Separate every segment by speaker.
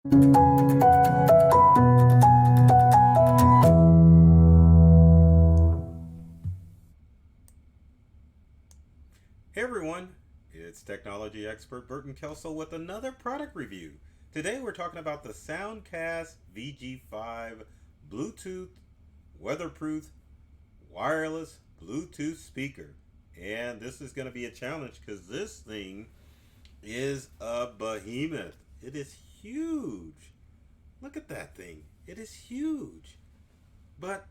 Speaker 1: Hey everyone, it's technology expert Burton Kelso with another product review. Today we're talking about the Soundcast VG5 Bluetooth weatherproof wireless Bluetooth speaker. And this is going to be a challenge because this thing is a behemoth. It is huge. Look at that thing. It is huge. But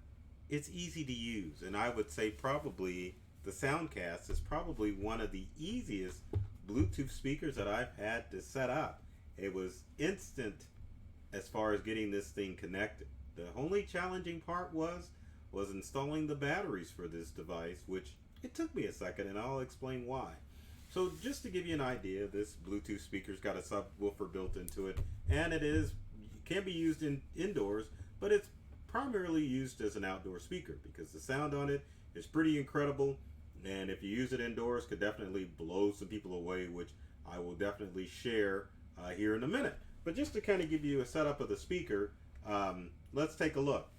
Speaker 1: it's easy to use, and I would say probably the Soundcast is probably one of the easiest Bluetooth speakers that I've had to set up. It was instant as far as getting this thing connected. The only challenging part was installing the batteries for this device, which it took me a second, and I'll explain why. So just to give you an idea, this Bluetooth speaker's got a subwoofer built into it, and can be used indoors, but it's primarily used as an outdoor speaker because the sound on it is pretty incredible, and if you use it indoors could definitely blow some people away, which I will definitely share here in a minute. But just to kind of give you a setup of the speaker, let's take a look.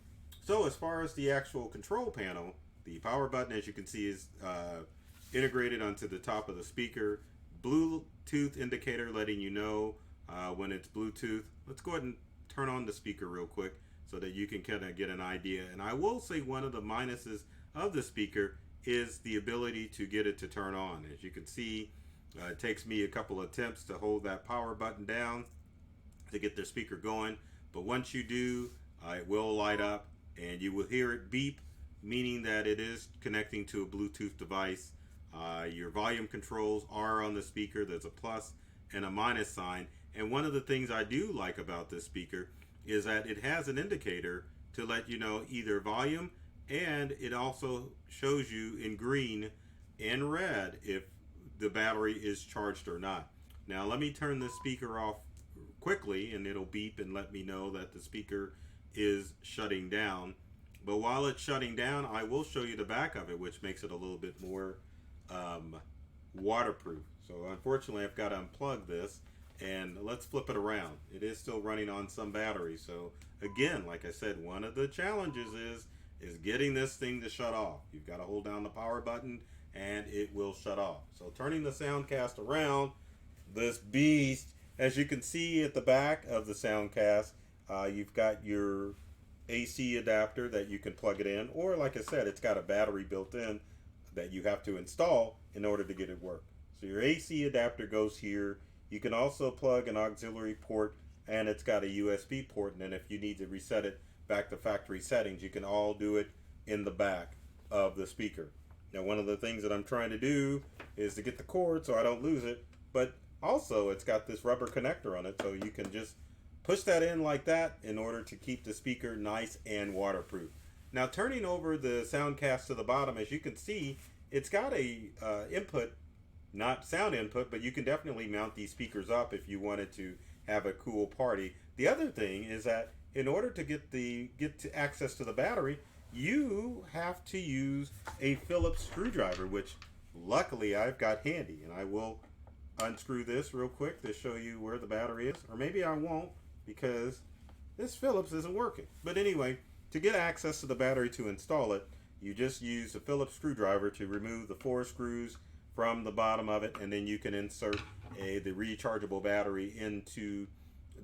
Speaker 1: So as far as the actual control panel, the power button, as you can see, is integrated onto the top of the speaker. Bluetooth indicator letting you know when it's Bluetooth. Let's go ahead and turn on the speaker real quick so that you can kind of get an idea. And I will say one of the minuses of the speaker is the ability to get it to turn on. As you can see, it takes me a couple attempts to hold that power button down to get the speaker going. But once you do, it will light up and you will hear it beep, meaning that it is connecting to a Bluetooth device. Your volume controls are on the speaker. There's a plus and a minus sign. And one of the things I do like about this speaker is that it has an indicator to let you know either volume, and it also shows you in green and red if the battery is charged or not. Now let me turn the speaker off quickly and it'll beep and let me know that the speaker is shutting down. But while it's shutting down, I will show you the back of it, which makes it a little bit more waterproof. So unfortunately I've got to unplug this, and let's flip it around. It is still running on some battery. So again, like I said, one of the challenges is getting this thing to shut off. You've got to hold down the power button and it will shut off. So turning the Soundcast around, this beast, as you can see at the back of the Soundcast, you've got your AC adapter that you can plug it in, or like I said, it's got a battery built in that you have to install in order to get it work. So your AC adapter goes here. You can also plug an auxiliary port, and it's got a USB port, and then if you need to reset it back to factory settings, you can all do it in the back of the speaker. Now one of the things that I'm trying to do is to get the cord so I don't lose it, but also it's got this rubber connector on it, so you can just push that in like that in order to keep the speaker nice and waterproof. Now turning over the Soundcast to the bottom, as you can see, it's got a input, not sound input, but you can definitely mount these speakers up if you wanted to have a cool party. The other thing is that in order to get to access to the battery, you have to use a Phillips screwdriver, which luckily I've got handy, and I will unscrew this real quick to show you where the battery is, or maybe I won't because this Phillips isn't working. But anyway, to get access to the battery to install it, you just use a Phillips screwdriver to remove the 4 screws from the bottom of it, and then you can insert the rechargeable battery into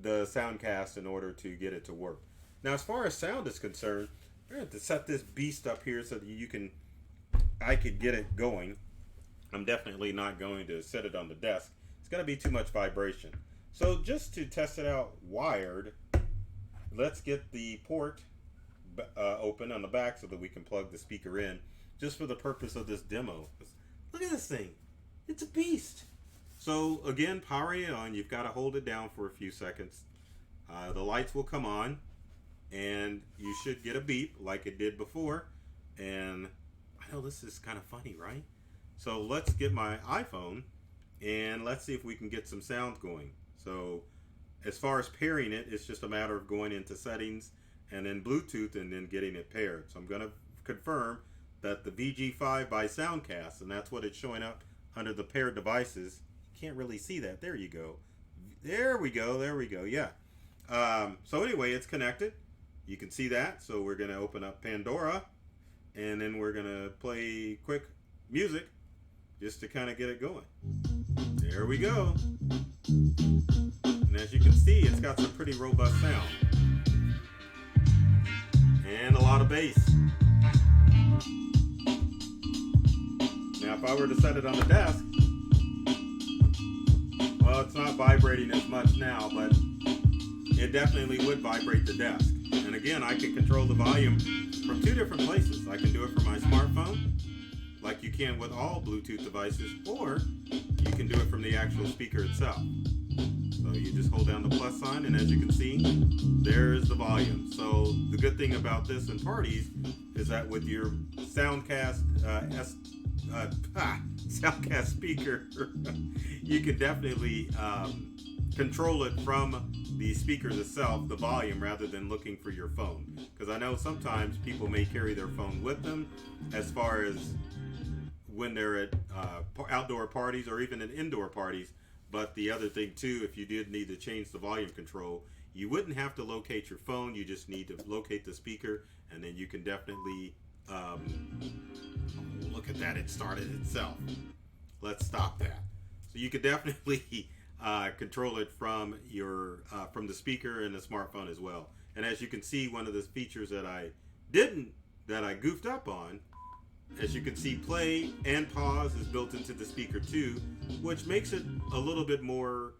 Speaker 1: the Soundcast in order to get it to work. Now as far as sound is concerned, we're going to set this beast up here so that I could get it going. I'm definitely not going to set it on the desk. It's going to be too much vibration. So just to test it out wired, let's get the port open on the back so that we can plug the speaker in, just for the purpose of this demo. Look at this thing. It's a beast. So again, powering it on, you've got to hold it down for a few seconds. The lights will come on and you should get a beep like it did before. And I know this is kind of funny, right? So let's get my iPhone and let's see if we can get some sound going. So as far as pairing it, it's just a matter of going into settings and then Bluetooth and then getting it paired. So I'm going to confirm that the VG5 by Soundcast, and that's what it's showing up under the paired devices. You can't really see that. There you go. There we go. Yeah. So anyway, it's connected. You can see that. So we're going to open up Pandora, and then we're going to play quick music just to kind of get it going. There we go. And as you can see, it's got some pretty robust sound. And a lot of bass. Now if I were to set it on the desk, well, it's not vibrating as much now, but it definitely would vibrate the desk. And again, I can control the volume from two different places. I can do it from my smartphone, like you can with all Bluetooth devices, or you can do it from the actual speaker itself. So you just hold down the plus sign, and as you can see, there's the volume. So the good thing about this in parties is that with your Soundcast Soundcast speaker, you can definitely control it from the speakers itself, the volume, rather than looking for your phone. Because I know sometimes people may carry their phone with them as far as when they're at outdoor parties or even in indoor parties. But the other thing too, if you did need to change the volume control, you wouldn't have to locate your phone. You just need to locate the speaker, and then you can definitely look at that, it started itself. Let's stop that. So you could definitely control it from your from the speaker and the smartphone as well. And as you can see, one of the features that I goofed up on, as you can see, play and pause is built into the speaker too, which makes it a little bit more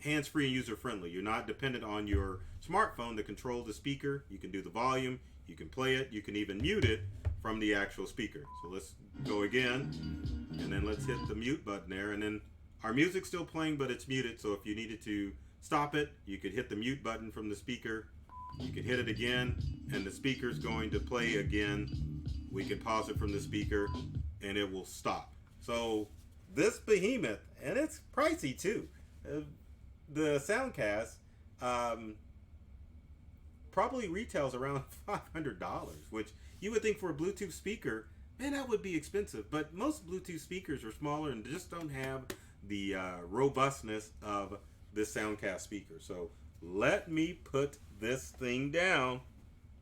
Speaker 1: hands-free and user-friendly. You're not dependent on your smartphone to control the speaker. You can do the volume, you can play it, you can even mute it from the actual speaker. So let's go again, and then let's hit the mute button there, and then our music's still playing, but it's muted. So if you needed to stop it, you could hit the mute button from the speaker. You can hit it again, and the speaker's going to play again. We can pause it from the speaker, and it will stop. So this behemoth, and it's pricey too. The Soundcast probably retails around $500, which you would think for a Bluetooth speaker, man, that would be expensive. But most Bluetooth speakers are smaller and just don't have the robustness of this Soundcast speaker. So let me put this thing down.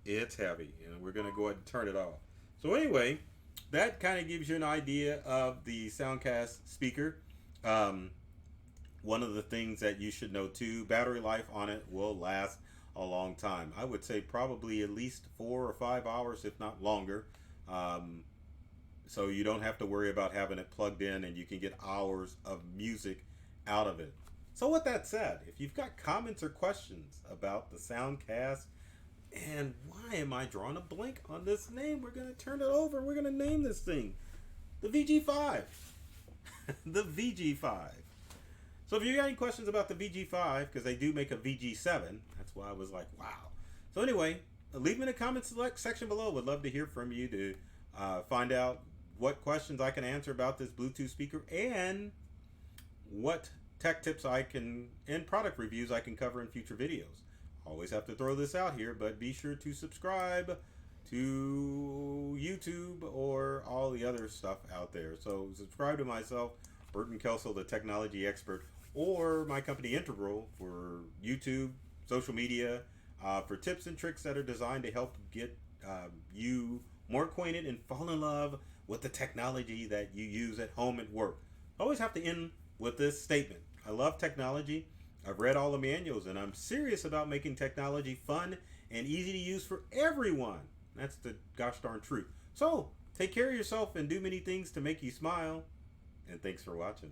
Speaker 1: It's heavy, and we're going to go ahead and turn it off. So anyway, that kind of gives you an idea of the Soundcast speaker. One of the things that you should know too, battery life on it will last a long time. I would say probably at least 4 or 5 hours, if not longer. So you don't have to worry about having it plugged in, and you can get hours of music out of it. So with that said, if you've got comments or questions about the Soundcast, and why am I drawing a blank on this name? We're going to turn it over. We're going to name this thing the VG5. The VG5. So if you got any questions about the VG5, because they do make a VG7, that's why I was like, wow. So anyway, leave them in the comments section below. Would love to hear from you to find out what questions I can answer about this Bluetooth speaker, and what tech tips I can, and product reviews I can cover in future videos. Always have to throw this out here, but be sure to subscribe to YouTube or all the other stuff out there. So subscribe to myself, Burton Kelso, the technology expert, or my company Integral for YouTube, social media, for tips and tricks that are designed to help get you more acquainted and fall in love with the technology that you use at home and work. I always have to end with this statement. I love technology. I've read all the manuals, and I'm serious about making technology fun and easy to use for everyone. That's the gosh darn truth. So take care of yourself and do many things to make you smile. And thanks for watching.